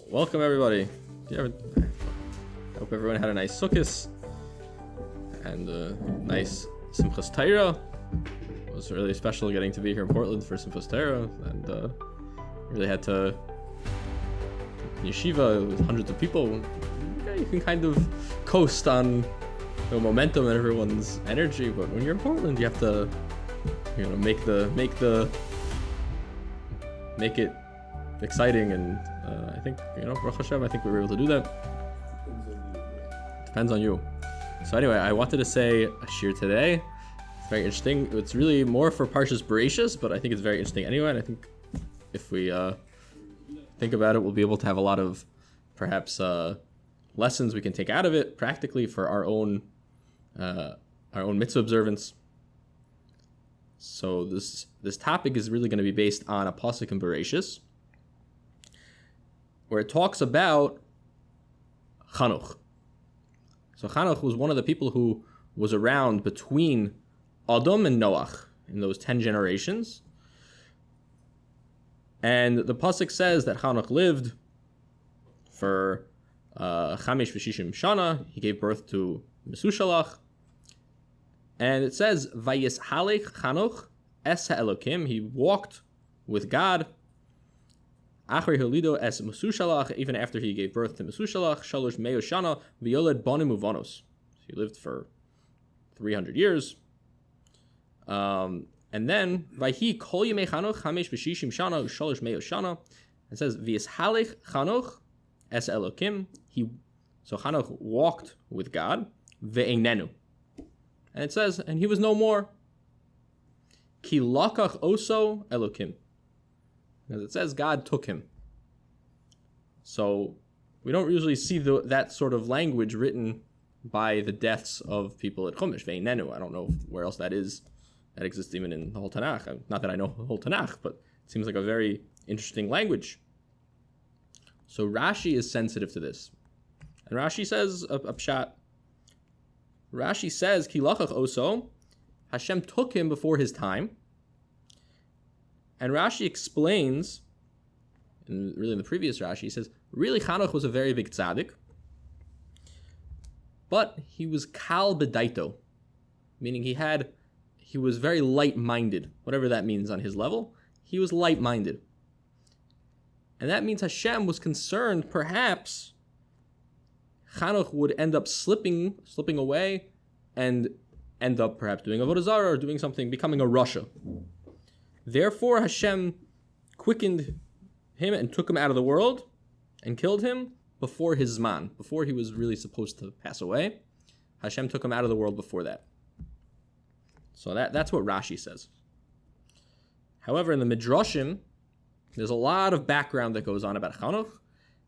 Welcome everybody. I hope everyone had a nice Sukkot and a nice Simchas Torah. It was really special getting to be here in Portland for Simchas Torah, and really had to yeshiva with hundreds of people. You can kind of coast on the momentum and everyone's energy, but when you're in Portland, you have to, make it exciting, and I think, Baruch Hashem, I think we were able to do that. Depends on you. So anyway, I wanted to say a shir today. It's very interesting. It's really more for Parshas Bereshis, but I think it's very interesting anyway, and I think if we think about it, we'll be able to have a lot of perhaps lessons we can take out of it practically for our own mitzvah observance. So this topic is really going to be based on a pasuk in Bereshis, where it talks about Chanuch. So Chanuch was one of the people who was around between Adam and Noach in those 10 generations. And the pasuk says that Chanuch lived for Chamesh v'shishim shana. He gave birth to Mesushalach. And it says, Vayishalech Chanuch es ha'elokim. He walked with God. Achri holido es Mesushalach. Even after he gave birth to Mesushalach, shalosh meo shana v'yoled banim uvanos. He lived for 300 years. And then, Vayhi kol yemei Chanuch Chamesh v'shishim shana shalosh meo shana. It says, Vayishalech Chanuch es elokim. So Chanuch walked with God. Ve'einenu. And it says, and he was no more. Ki lakach oso elokim. As it says, God took him. So we don't usually see that sort of language written by the deaths of people at Chumash. Ve'inenu. I don't know where else that is. That exists even in the whole Tanakh. Not that I know the whole Tanakh, but it seems like a very interesting language. So Rashi is sensitive to this. And Rashi says, a pshat. Rashi says, Ki lachach oso, Hashem took him before his time. And Rashi explains, and really in the previous Rashi, he says, really Chanuch was a very big tzaddik, but he was kal bedaito, meaning he was very light-minded, whatever that means on his level. He was light-minded. And that means Hashem was concerned, perhaps, Chanuch would end up slipping away and end up perhaps doing avodah zarah or doing something, becoming a rasha. Therefore, Hashem quickened him and took him out of the world and killed him before his zman, before he was really supposed to pass away. Hashem took him out of the world before that. So that's what Rashi says. However, in the Midrashim, there's a lot of background that goes on about Chanuch,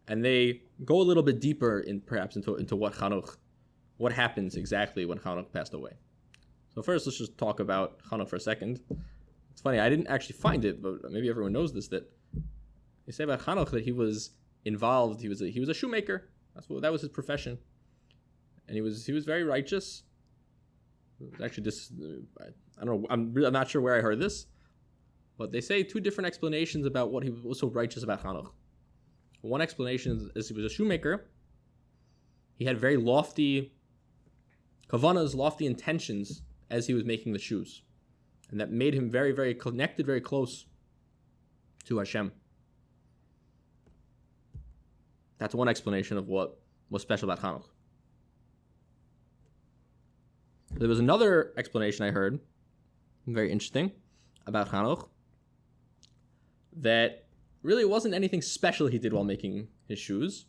and they go a little bit deeper into what happens exactly when Chanuch passed away. So first, let's just talk about Chanuch for a second. It's funny, I didn't actually find it, but maybe everyone knows this, that they say about Chanuch that he was involved. He was a shoemaker. That was his profession, and he was very righteous. Actually, this I don't know. I'm not sure where I heard this, but they say two different explanations about what he was so righteous about Chanuch. One explanation is he was a shoemaker. He had very lofty kavanas, lofty intentions as he was making the shoes. And that made him very, very connected, very close to Hashem. That's one explanation of what was special about Chanuch. There was another explanation I heard, very interesting, about Chanuch, that really wasn't anything special he did while making his shoes.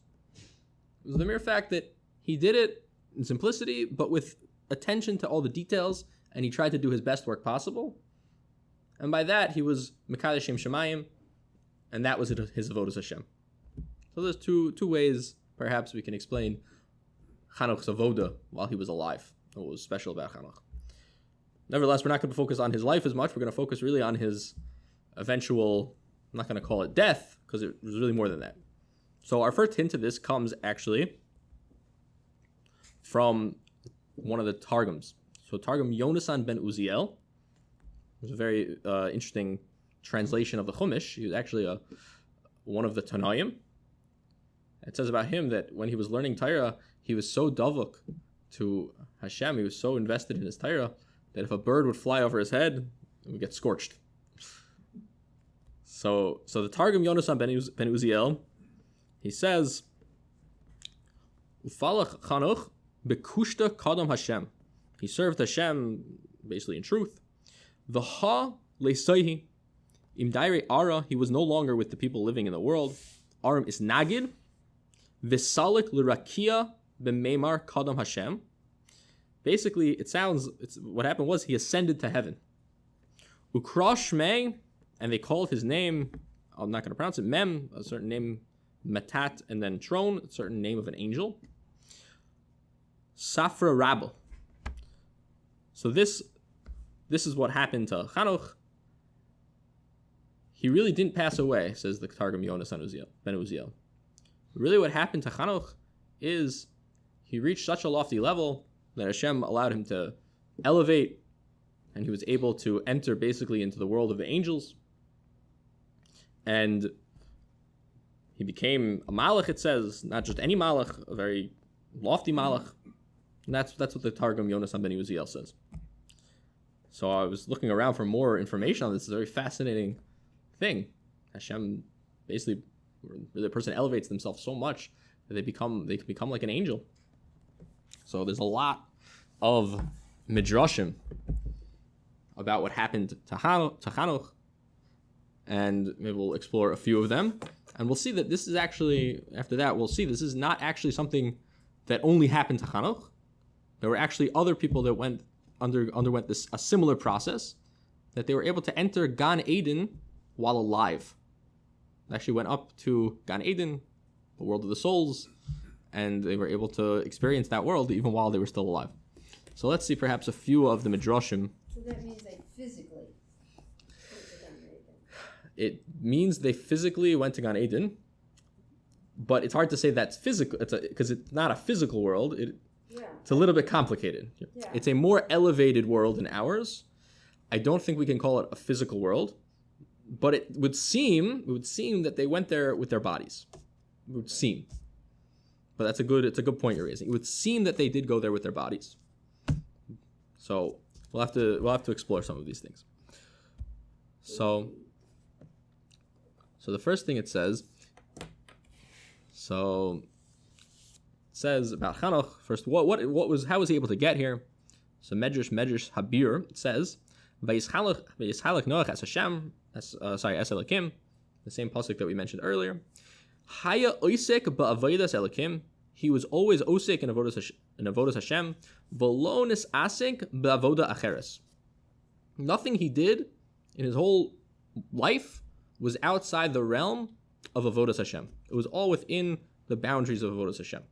It was the mere fact that he did it in simplicity, but with attention to all the details, and he tried to do his best work possible. And by that, he was Mekadesh Shem Shemayim, and that was his avodas Hashem. So there's two ways, perhaps, we can explain Chanuch's avoda while he was alive, and what was special about Chanuch. Nevertheless, we're not going to focus on his life as much. We're going to focus really on his eventual, I'm not going to call it death, because it was really more than that. So our first hint of this comes actually from one of the Targums. So Targum Yonasan ben Uziel was a very interesting translation of the Chumash. He was actually one of the Tanaim. It says about him that when he was learning Torah, he was so davuk to Hashem, he was so invested in his Torah, that if a bird would fly over his head, it would get scorched. So the Targum Yonasan ben Uziel, he says, Ufalach Chanuch bekushta kadam Hashem. He served Hashem basically in truth. V'ha leisayhi im daire ara. He was no longer with the people living in the world. Aram is nagid. V'salik l'rakia b'meimar kadam Hashem. Basically, what happened was he ascended to heaven. Ukra shmei, and they called his name, I'm not going to pronounce it, Mem, a certain name, Matat, and then Tron, a certain name of an angel. Safra Rabba. So this is what happened to Chanuch. He really didn't pass away, says the Targum Yonas ben Uziel. Really what happened to Chanuch is he reached such a lofty level that Hashem allowed him to elevate, and he was able to enter basically into the world of the angels. And he became a malach, it says, not just any malach, a very lofty malach. And that's what the Targum Yonas ben Uziel says. So I was looking around for more information on this. It's a very fascinating thing. Hashem basically, the person elevates themselves so much that they can become like an angel. So there's a lot of midrashim about what happened to Chanuch, and maybe we'll explore a few of them. And we'll see that this is actually, after that, we'll see this is not actually something that only happened to Chanuch. There were actually other people that underwent a similar process, that they were able to enter Gan Eden while alive. They actually went up to Gan Eden, the world of the souls, and they were able to experience that world even while they were still alive. So let's see perhaps a few of the midrashim. So that means they physically went to Gan Eden. It means they physically went to Gan Eden, but it's hard to say that's physical, because it's not a physical world. It's a little bit complicated. Yeah. It's a more elevated world than ours. I don't think we can call it a physical world, but it would seem that they went there with their bodies. It would seem. But it's a good point you're raising. It would seem that they did go there with their bodies. So we'll have to explore some of these things. So the first thing it says, about Chanuch. First, how was he able to get here? So Medrash Habir, it says, Vayishalach Noach as Hashem, as Elokim, the same pasuk that we mentioned earlier. Haya oisek ba'avodas Elokim. He was always osek in avodas Hashem. V'lo nisasek ba'avoda acheres. Nothing he did in his whole life was outside the realm of avodas Hashem. It was all within the boundaries of avodas Hashem.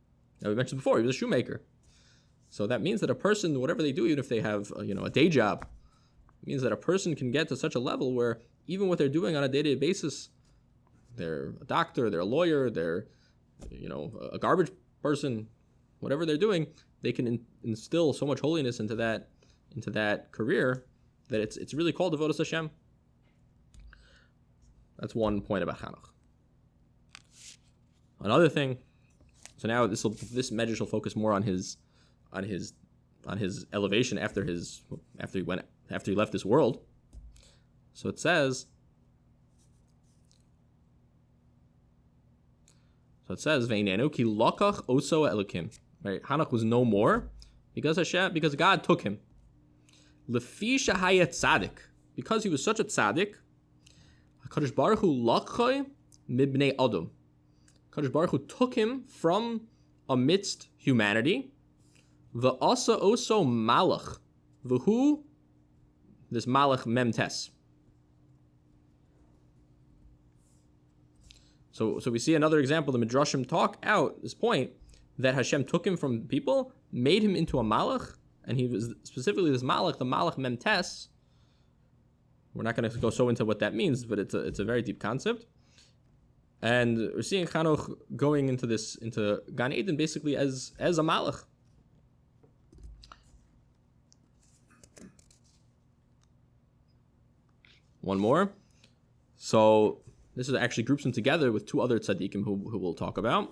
Now we mentioned before, he was a shoemaker. So that means that a person, whatever they do, even if they have a day job, it means that a person can get to such a level where even what they're doing on a day-to-day basis, they're a doctor, they're a lawyer, they're a garbage person, whatever they're doing, they can instill so much holiness into that career that it's really called avodas Hashem. That's one point about Chanuch. Another thing. So now this medrash will focus more on his elevation after he left this world. So it says Veinenu ki lokach oso elokim. Right, Chanuch was no more because God took him. Lefi shahaya tzaddik, because he was such a tzaddik. HaKadosh Baruch Hu lakhay mibnei adam. HaKadosh Baruch Hu took him from amidst humanity. V'asa oso malach. V'hu, this malach memtes. So we see another example. The Midrashim talk out this point that Hashem took him from people, made him into a malach, and he was specifically this malach, the malach memtes. We're not going to go so into what that means, but it's a very deep concept. And we're seeing Chanuch going into Gan Eden basically as a malach. One more. So this actually groups him together with two other tzaddikim who we'll talk about.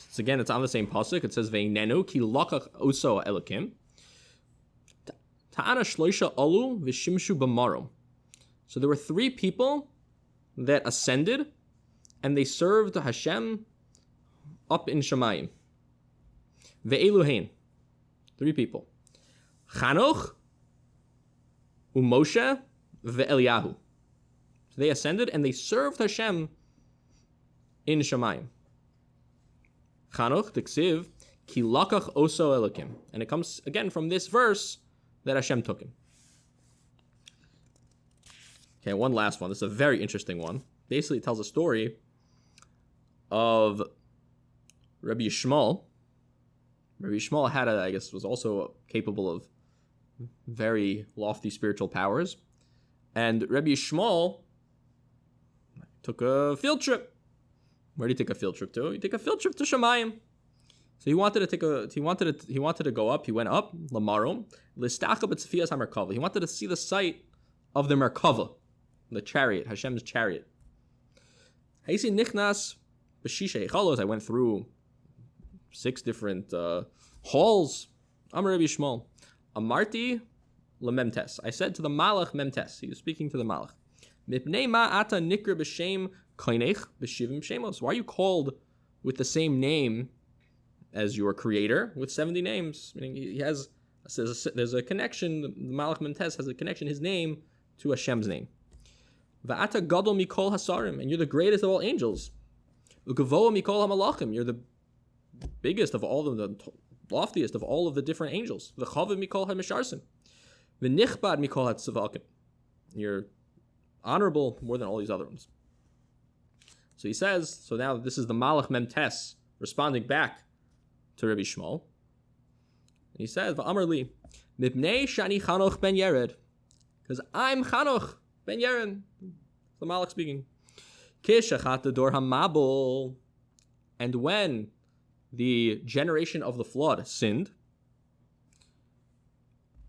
It's again, it's on the same pasuk. It says Ve'inenu ki lakach oso elokim. Ta'ana shloisha alu v'shimshu b'marom. So there were 3 people that ascended, and they served Hashem up in Shemayim. Ve'eluhein. 3 people. Chanoch, Moshe, ve'Eliyahu. So they ascended and they served Hashem in Shemayim. Chanoch, Tiksiv, ki lakach oso elokim. And it comes again from this verse that Hashem took him. Okay, one last one. This is a very interesting one. Basically, it tells a story of Rabbi Yishmael. Rabbi Yishmael was also capable of very lofty spiritual powers. And Rabbi Yishmael took a field trip. Where did he take a field trip to? He took a field trip to Shemayim. So he wanted to go up. He went up, Lamarom, Listachab Tzfias HaMerkava. He wanted to see the site of the Merkava, the chariot, Hashem's chariot. Haisi Nichnas B'shisha Echalos. I went through 6 different halls. Amar Rabbi Yishmael. Amarti lememtes. I said to the Malach memtes. He was speaking to the Malach. Mipnei ma'ata nikra b'shem koinech b'shivim shemos. Why are you called with the same name as your creator with 70 names? Meaning he has, there's a connection. The Malach memtes has a connection. His name to Hashem's name. Va'ata gadol mikol hasarim, and you're the greatest of all angels. Ugavoa mikol hamalachim, you're the biggest of all of the loftiest of all of the different angels. V'chaviv mikol hamisharsim, v'nichbad mikol hatzavakim, you're honorable more than all these other ones. So he says, so now this is the Malach Memtes responding back to Rabbi Yishmael. And he says, V'amar li, mipnei shani Chanoch ben Yered, because I'm Chanoch ben Yered. The Malach speaking. Kishachat the dor hamabul, and when the generation of the flood sinned,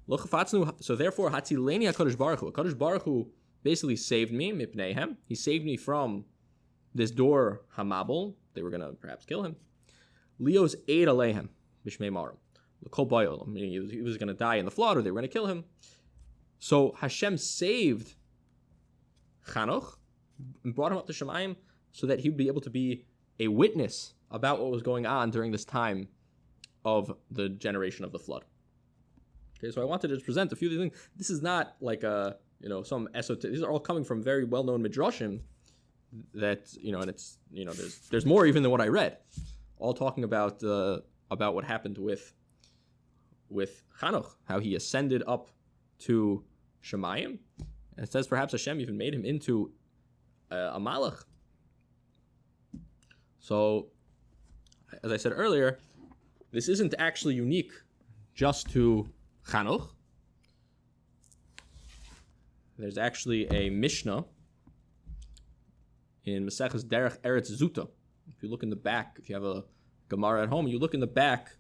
so therefore Hatzileni HaKadosh Baruch Hu, HaKadosh Baruch Hu basically saved me, mipneihem. He saved me from this dor hamabul. They were going to perhaps kill him. Leo's aid aleihem b'shmei marim. L'kol bayol, meaning he was going to die in the flood, or they were going to kill him. So Hashem saved Chanoch and brought him up to Shemayim so that he would be able to be a witness about what was going on during this time of the generation of the flood. Okay, so I wanted to just present a few of these things. This is not like some esoteric. These are all coming from very well-known midrashim that, and it's, there's more even than what I read. All talking about what happened with Chanoch, how he ascended up to Shemayim. And it says perhaps Hashem even made him into a malach. So, as I said earlier, this isn't actually unique just to Chanoch. There's actually a Mishnah in Maseches Derech Eretz Zuta. If you look in the back, if you have a Gemara at home, you look in the back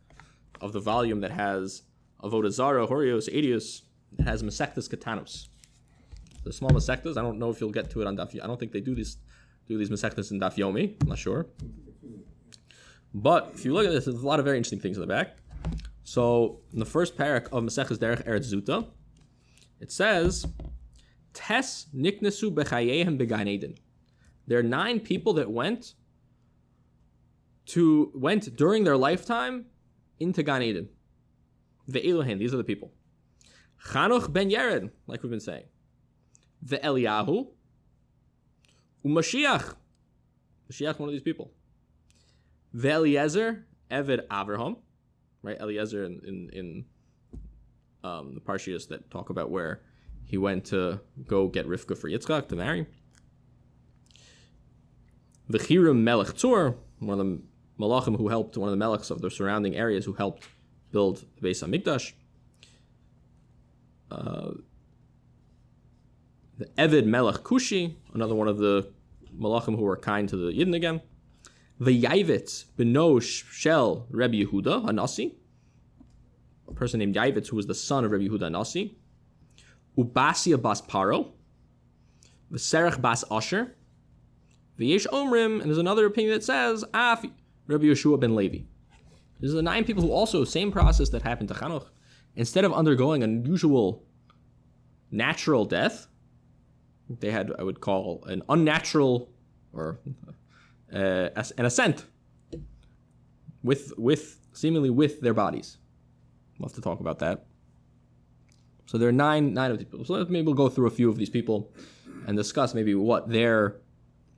of the volume that has Avodah Zarah, Horios, Edius, it has Masechtas Katanos. The small Masechtas, I don't know if you'll get to it on Daf. I don't think they do these Masechtas in Daf Yomi. I'm not sure. But if you look at this, there's a lot of very interesting things in the back. So in the first parak of Maseches Derech Eretz Zuta, it says, Tes niknesu bechayehem began Eden. There are 9 people that went during their lifetime into Gan Eden. Ve'elohen, these are the people. Chanoch ben Yered, like we've been saying. Ve'Eliyahu. Umashiach. Mashiach, one of these people. Ve'Eliezer, Eved Avraham. Right, Eliezer in the Parshias that talk about where he went to go get Rivka for Yitzchak to marry. V'chirim Melech Tzur, one of the Malachim who helped, one of the Melechs of the surrounding areas who helped build the Beis HaMikdash. The Eved Melech Kushi, another one of the Malachim who were kind to the Yidden again. V'Yavitz beno shel Rabbi Yehuda Hanasi, a person named Yavitz who was the son of Rabbi Yehuda Hanasi. Ubasia bas Paro, V'Serach bas Asher, V'yesh Omrim, and there's another opinion that says Af Rabbi Yeshua ben Levi. These are the 9 people who also, same process that happened to Hanoch, instead of undergoing an unusual natural death, they had, I would call, an unnatural, or an ascent, seemingly with their bodies. We'll have to talk about that. So there are nine of these people. So maybe we'll go through a few of these people and discuss maybe what their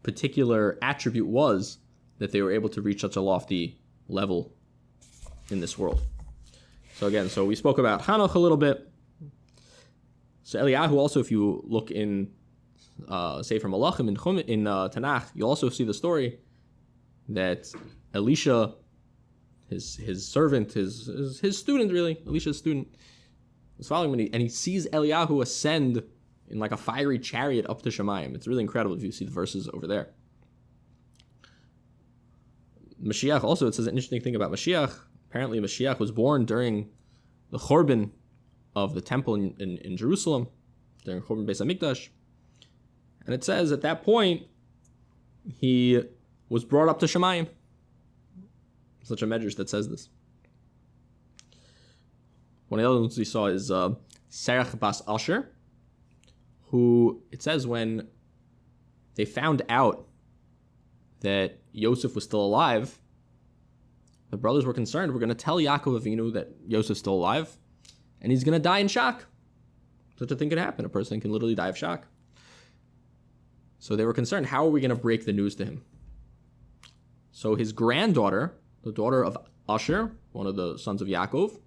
particular attribute was that they were able to reach such a lofty level in this world. So again, we spoke about Hanoch a little bit. So Eliyahu also, if you look in Sefer Malachim in Tanakh, you'll also see the story that Elisha, his servant, his student really, Elisha's student, was following him, and he sees Eliyahu ascend in like a fiery chariot up to Shemayim. It's really incredible if you see the verses over there. Mashiach also, it says an interesting thing about Mashiach. Apparently Mashiach was born during the Chorban of the temple in Jerusalem, during Chorban Beis HaMikdash. And it says at that point, he was brought up to Shemayim. Such a medrash that says this. One of the other ones we saw is Serach Bas Asher, who, it says when they found out that Yosef was still alive, the brothers were concerned. We're going to tell Yaakov Avinu that Yosef's still alive, and he's going to die in shock. Such a thing could happen. A person can literally die of shock. So they were concerned, how are we going to break the news to him? So his granddaughter, the daughter of Asher, one of the sons of Yaakov,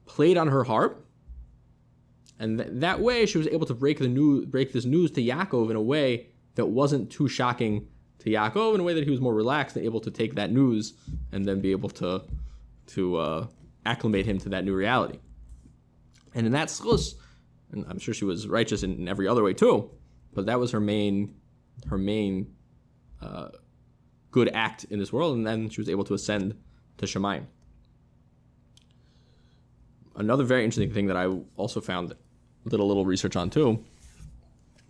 played on her harp, and that way she was able to break this news to Yaakov in a way that wasn't too shocking to Yaakov, in a way that he was more relaxed and able to take that news and then be able to acclimate him to that new reality. And in that schus, and I'm sure she was righteous in every other way too, but that was her main good act in this world, and then she was able to ascend to Shemayim. Another very interesting thing that I also found, did a little research on too,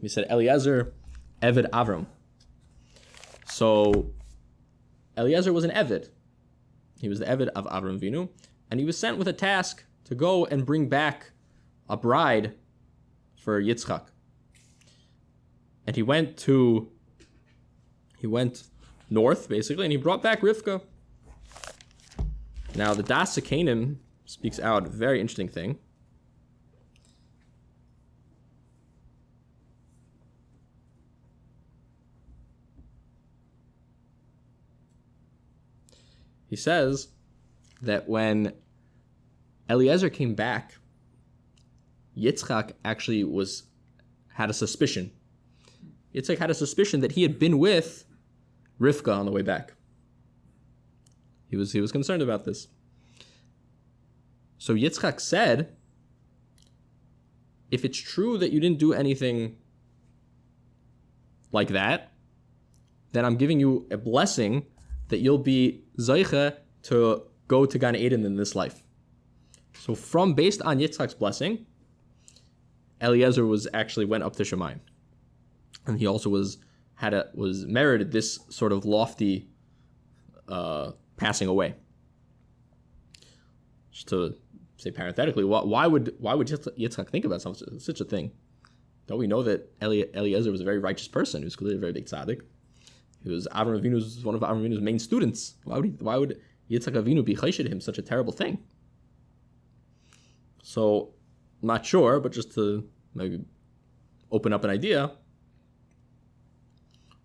he said Eliezer Eved Avram. So Eliezer was an Eved. He was the Eved of Avram Avinu, and he was sent with a task to go and bring back a bride for Yitzchak. And he went north, basically, and he brought back Rivka. Now, the Das Sekanim speaks out a very interesting thing. He says that when Eliezer came back, Yitzchak actually had a suspicion. Yitzchak had a suspicion that he had been with Rivka on the way back. He was concerned about this. So Yitzchak said, if it's true that you didn't do anything like that, then I'm giving you a blessing that you'll be Zaycha to go to Gan Eden in this life. So based on Yitzchak's blessing, Eliezer went up to Shemayim. And he also was merited this sort of lofty passing away. Just to say parenthetically, why would Yitzchak think about such a thing? Don't we know that Eliezer was a very righteous person? He was clearly a very big tzaddik. He was one of Avram Avinu's main students. Why would Yitzchak Avinu be chayshid him such a terrible thing? So, I'm not sure, but just to maybe open up an idea,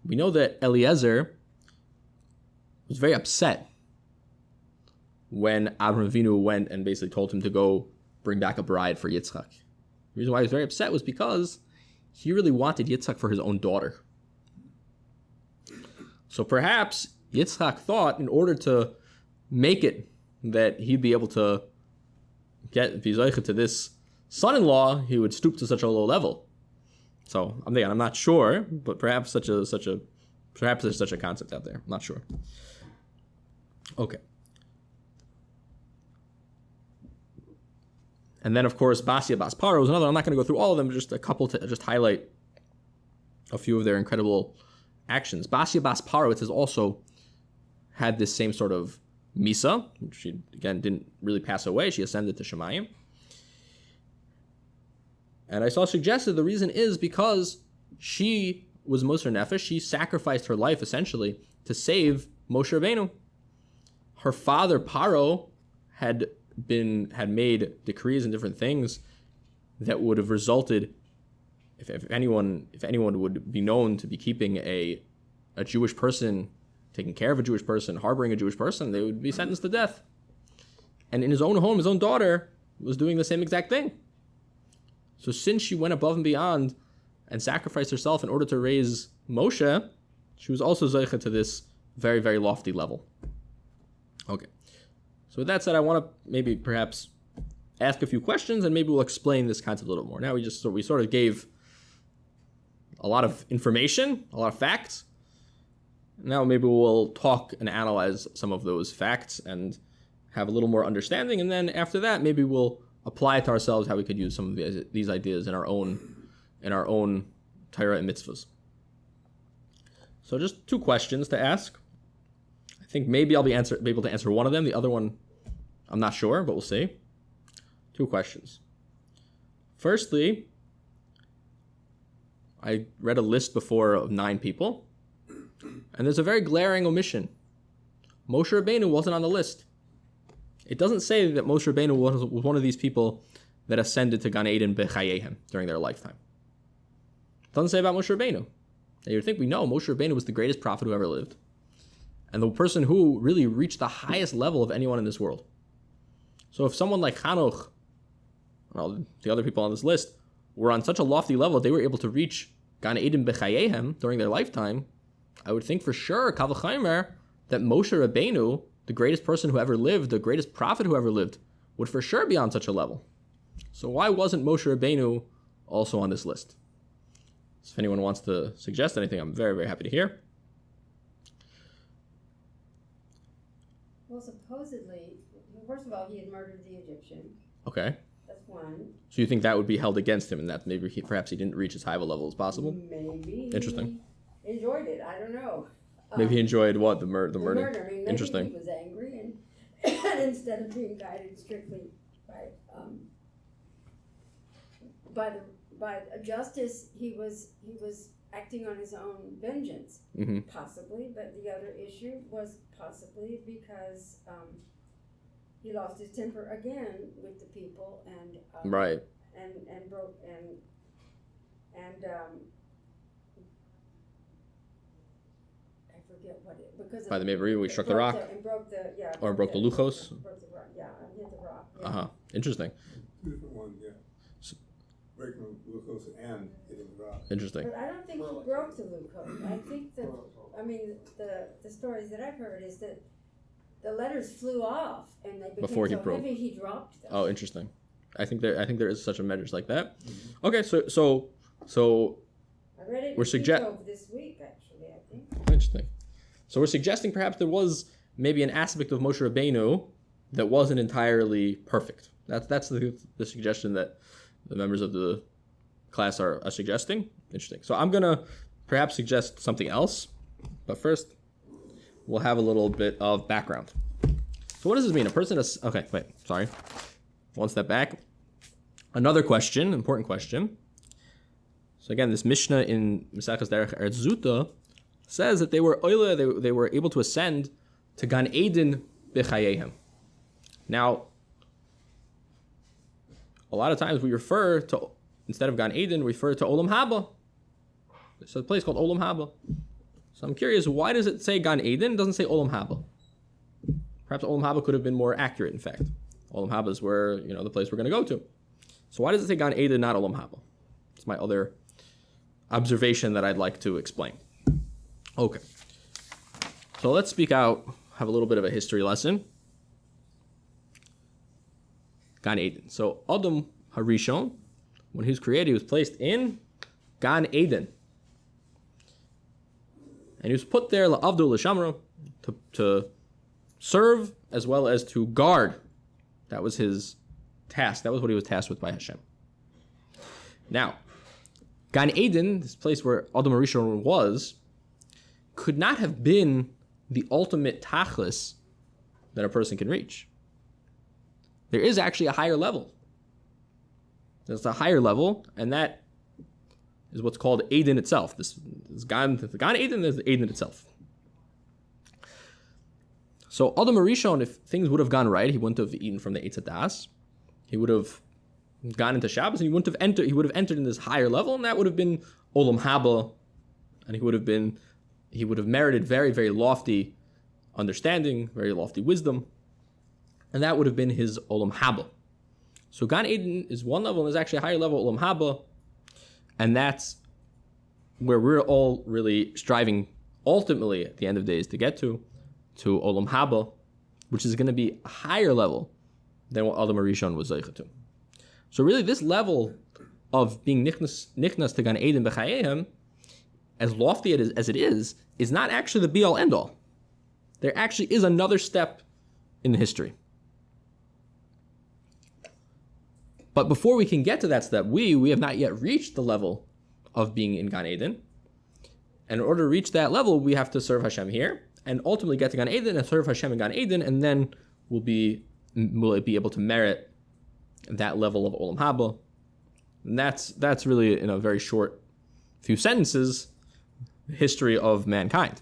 we know that Eliezer was very upset when Avram Avinu went and basically told him to go bring back a bride for Yitzchak. The reason why he was very upset was because he really wanted Yitzchak for his own daughter. So perhaps Yitzchak thought in order to make it that he'd be able to get Vizaycha to this son-in-law, he would stoop to such a low level. So I'm not sure, but perhaps there's such a concept out there. I'm not sure. Okay. And then, of course, Basia Baspara was another. I'm not going to go through all of them, just a couple to just highlight a few of their incredible actions. Basia Bas Parowitz has also had this same sort of Misa. She, again, didn't really pass away. She ascended to Shemayim. And I saw suggested the reason is because she was Moser Nefesh. She sacrificed her life, essentially, to save Moshe Rabbeinu. Her father, Paro, had made decrees and different things that would have resulted, if anyone would be known to be keeping a Jewish person, taking care of a Jewish person, harboring a Jewish person, they would be sentenced to death. And in his own home, his own daughter was doing the same exact thing. So since she went above and beyond and sacrificed herself in order to raise Moshe, she was also zeicha to this very, very lofty level. Okay. So with that said, I want to maybe perhaps ask a few questions and maybe we'll explain this concept a little more. Now we sort of gave a lot of information, a lot of facts. Now maybe we'll talk and analyze some of those facts and have a little more understanding. And then after that, maybe we'll apply it to ourselves how we could use some of these ideas in our own Torah and mitzvahs. So just two questions to ask. I think maybe I'll be able to answer one of them. The other one, I'm not sure, but we'll see. Two questions. Firstly, I read a list before of 9 people, and there's a very glaring omission. Moshe Rabbeinu wasn't on the list. It doesn't say that Moshe Rabbeinu was one of these people that ascended to Gan Eden b'chayehem during their lifetime. It doesn't say about Moshe Rabbeinu. And you'd think we know Moshe Rabbeinu was the greatest prophet who ever lived, and the person who really reached the highest level of anyone in this world. So if someone like Hanoch, well, the other people on this list, were on such a lofty level, they were able to reach Gan Eden b'chayehem during their lifetime, I would think for sure, Kal v'chomer, that Moshe Rabbeinu, the greatest person who ever lived, the greatest prophet who ever lived, would for sure be on such a level. So why wasn't Moshe Rabbeinu also on this list? So if anyone wants to suggest anything, I'm very, very happy to hear. Well, supposedly, first of all, he had murdered the Egyptian. Okay. That's one. So you think that would be held against him, and that maybe perhaps he didn't reach as high of a level as possible? Maybe. Interesting. He enjoyed it. I don't know. Maybe he enjoyed what? The murder? The murder. I mean, maybe Interesting. he was angry, and instead of being guided strictly by justice, he was acting on his own vengeance, possibly. But the other issue was possibly because he lost his temper again with the people and right, and broke and I forget what it because by the Maveri we struck the rock broke the luchos. Broke the rock, hit the rock. Yeah. Interesting. Two different ones, yeah. Breaking the glucose and hitting the rock. Interesting. But I don't think he broke the glucose. I think that the stories that I've heard is that the letters flew off and they became before he so broke. heavy he dropped them. Oh, interesting. I think there is such a measures like that. Mm-hmm. Okay, so I read it we're this week actually, I think. Interesting. So we're suggesting perhaps there was maybe an aspect of Moshe Rabbeinu that wasn't entirely perfect. That's the suggestion that the members of the class are suggesting. Interesting. So I'm going to perhaps suggest something else. But first, we'll have a little bit of background. So what does this mean? A person is... Okay, wait. Sorry. One step back. Another question, important question. So again, this Mishnah in Mesachas Derech Eretz Zuta says that they were able to ascend to Gan Eden b'chayehem. Now, a lot of times we refer to, instead of Gan Eden, we refer to Olam Haba. There's a place called Olam Haba. So I'm curious, why does it say Gan Eden? It doesn't say Olam Haba. Perhaps Olam Haba could have been more accurate, in fact. Olam Haba is where, the place we're going to go to. So why does it say Gan Eden, not Olam Haba? It's my other observation that I'd like to explain. Okay. So let's speak out, have a little bit of a history lesson. Gan Eden. So Adam Harishon, when he was created, he was placed in Gan Eden. And he was put there, La'avdu L'Shamra, to serve as well as to guard. That was his task. That was what he was tasked with by Hashem. Now, Gan Eden, this place where Adam Harishon was, could not have been the ultimate tachlis that a person can reach. There is actually a higher level. There's a higher level, and that is what's called Eden itself. The Gan Eden is Eden itself. So Adam Arishon, if things would have gone right, he wouldn't have eaten from the Eitz HaDaas. He would have gone into Shabbos, and he would have entered in this higher level, and that would have been Olam Haba, and he would have merited very, very lofty understanding, very lofty wisdom, and that would have been his Olam Haba. So Gan Eden is one level, and there's actually a higher level, Olam Haba, and that's where we're all really striving ultimately at the end of days to get to Olam Haba, which is going to be a higher level than what Adam Arishon was Zeicha to. So really this level of being nichnas to Gan Eden b'chayehem, as lofty as it is not actually the be-all end-all. There actually is another step in history. But before we can get to that step, we have not yet reached the level of being in Gan Eden. And in order to reach that level, we have to serve Hashem here, and ultimately get to Gan Eden and serve Hashem in Gan Eden, and then we'll be able to merit that level of Olam Haba. And that's really, in a very short few sentences, the history of mankind.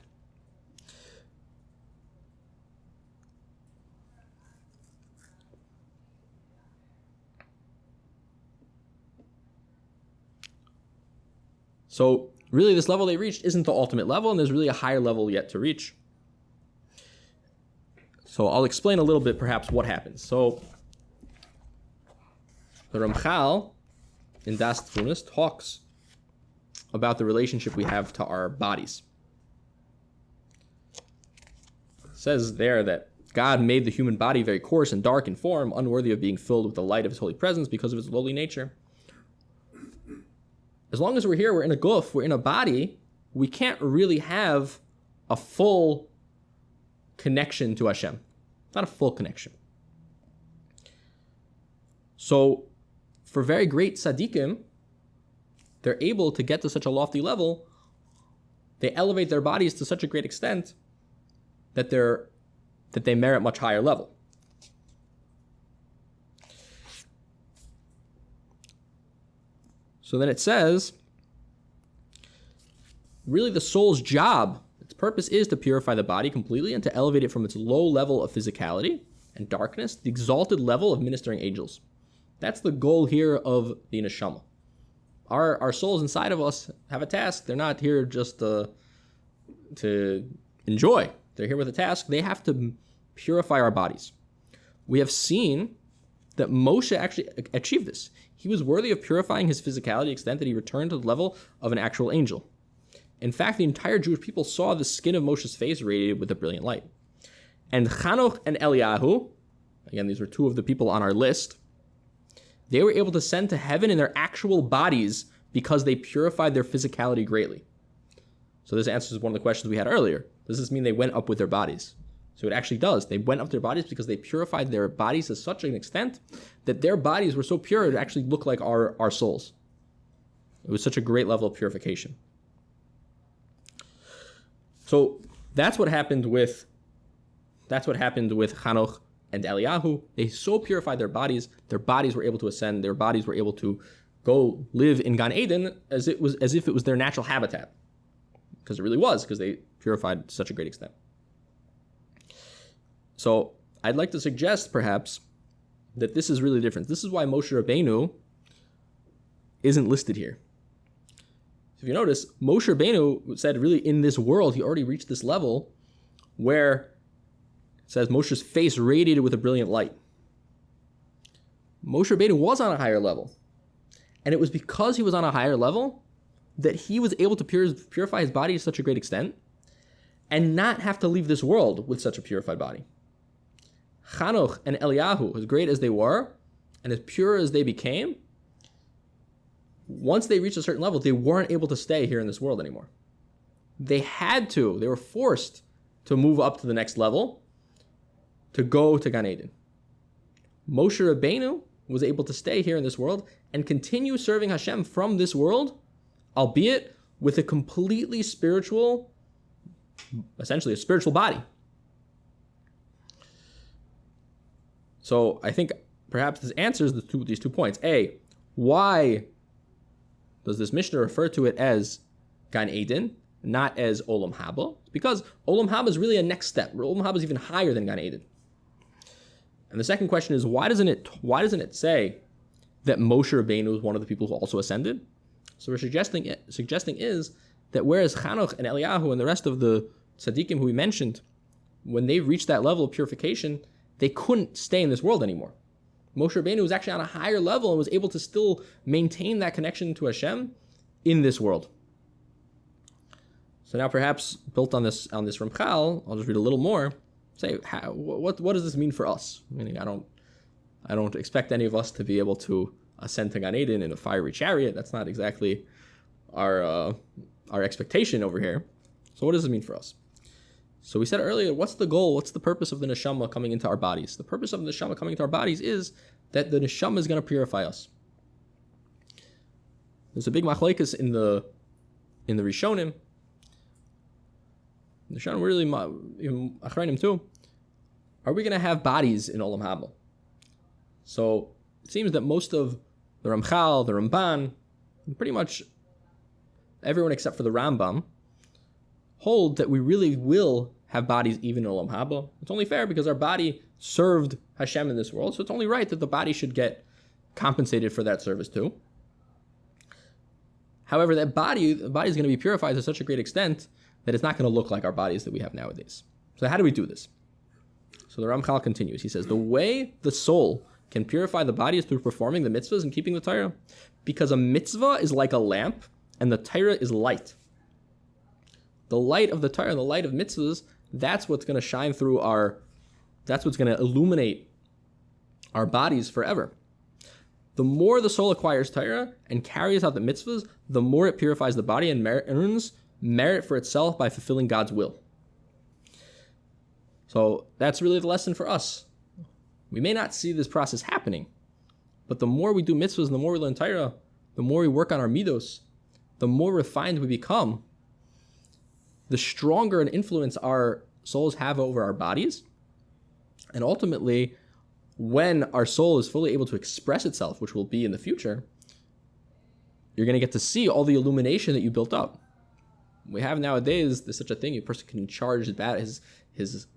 So really this level they reached isn't the ultimate level, and there's really a higher level yet to reach. So I'll explain a little bit perhaps what happens. So the Ramchal in Das Tfunis talks about the relationship we have to our bodies. It says there that God made the human body very coarse and dark in form, unworthy of being filled with the light of his holy presence because of its lowly nature. As long as we're here, we're in a guf, we're in a body, we can't really have a full connection to Hashem. Not a full connection. So, for very great tzaddikim, they're able to get to such a lofty level, they elevate their bodies to such a great extent that they merit much higher level. So then it says, really the soul's job, its purpose is to purify the body completely and to elevate it from its low level of physicality and darkness to the exalted level of ministering angels. That's the goal here of the neshama. Our souls inside of us have a task. They're not here just to enjoy. They're here with a task. They have to purify our bodies. We have seen that Moshe actually achieved this. He was worthy of purifying his physicality to the extent that he returned to the level of an actual angel. In fact, the entire Jewish people saw the skin of Moshe's face radiated with a brilliant light. And Chanoch and Eliyahu, again, these were two of the people on our list, they were able to ascend to heaven in their actual bodies because they purified their physicality greatly. So this answers one of the questions we had earlier. Does this mean they went up with their bodies? So it actually does. They went up their bodies because they purified their bodies to such an extent that their bodies were so pure it actually looked like our souls. It was such a great level of purification. So that's what happened with Chanoch and Eliyahu. They so purified their bodies were able to ascend, their bodies were able to go live in Gan Eden as if it was their natural habitat. Because it really was, because they purified to such a great extent. So I'd like to suggest, perhaps, that this is really different. This is why Moshe Rabbeinu isn't listed here. If you notice, Moshe Rabbeinu said really in this world, he already reached this level where it says Moshe's face radiated with a brilliant light. Moshe Rabbeinu was on a higher level. And it was because he was on a higher level that he was able to purify his body to such a great extent and not have to leave this world with such a purified body. Chanoch and Eliyahu, as great as they were, and as pure as they became, once they reached a certain level, they weren't able to stay here in this world anymore. They were forced to move up to the next level, to go to Gan Eden. Moshe Rabbeinu was able to stay here in this world and continue serving Hashem from this world, albeit with a completely spiritual essentially a spiritual body. So I think perhaps this answers these 2 points. A, why does this Mishnah refer to it as Gan Eden, not as Olam Haba? Because Olam Haba is really a next step. Olam Haba is even higher than Gan Eden. And the second question is, why doesn't it say that Moshe Rabbeinu is one of the people who also ascended? So we're suggesting is that whereas Chanoch and Eliyahu and the rest of the tzaddikim who we mentioned, when they reached that level of purification, they couldn't stay in this world anymore. Moshe Rabbeinu was actually on a higher level and was able to still maintain that connection to Hashem in this world. So now perhaps built on this Ramchal, I'll just read a little more. Say, what does this mean for us? Meaning, I don't expect any of us to be able to ascend to Gan Eden in a fiery chariot. That's not exactly our expectation over here. So what does it mean for us? So we said earlier, what's the goal? What's the purpose of the neshama coming into our bodies? The purpose of the neshama coming into our bodies is that the neshama is going to purify us. There's a big machlekes in the Rishonim. The Rishonim really, Achrayim too. Are we going to have bodies in Olam Haba? So it seems that most of the Ramchal, the Ramban, pretty much everyone except for the Rambam, hold that we really will have bodies even in Olam Haba. It's only fair because our body served Hashem in this world, so it's only right that the body should get compensated for that service too. However, the body is going to be purified to such a great extent that it's not going to look like our bodies that we have nowadays. So how do we do this? So the Ramchal continues. He says, the way the soul can purify the body is through performing the mitzvahs and keeping the Torah, because a mitzvah is like a lamp and the Torah is light. The light of the Torah and the light of mitzvahs, that's what's going to shine through that's what's going to illuminate our bodies forever. The more the soul acquires Torah and carries out the mitzvahs, the more it purifies the body and earns merit for itself by fulfilling God's will. So that's really the lesson for us. We may not see this process happening, but the more we do mitzvahs and the more we learn Torah, the more we work on our midos, the more refined we become, the stronger an influence our souls have over our bodies. And ultimately, when our soul is fully able to express itself, which will be in the future, you're going to get to see all the illumination that you built up. We have nowadays, there's such a thing, a person can charge his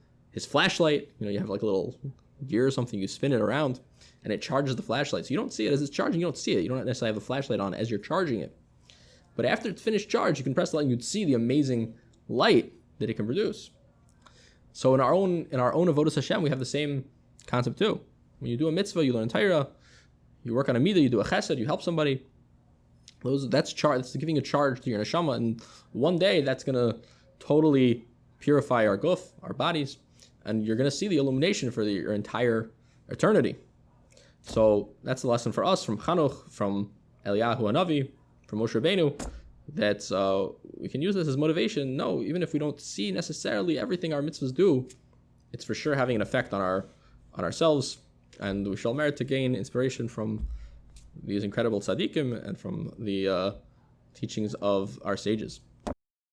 flashlight. You have like a little gear or something, you spin it around, and it charges the flashlight. So you don't see it as it's charging, you don't see it. You don't necessarily have the flashlight on as you're charging it. But after it's finished charge, you can press the light and you'd see the amazing light that it can produce. So in our own avodas Hashem, we have the same concept too. When you do a mitzvah, you learn Torah, you work on a midah, you do a chesed, you help somebody. That's giving a charge to your neshama, and one day that's going to totally purify our guf, our bodies, and you're going to see the illumination for your entire eternity. So that's the lesson for us from Chanuch, from Eliyahu Hanavi, from Moshe Rabbeinu, that we can use this as motivation. No, even if we don't see necessarily everything our mitzvahs do, it's for sure having an effect on ourselves, and we shall merit to gain inspiration from these incredible tzaddikim and from the teachings of our sages.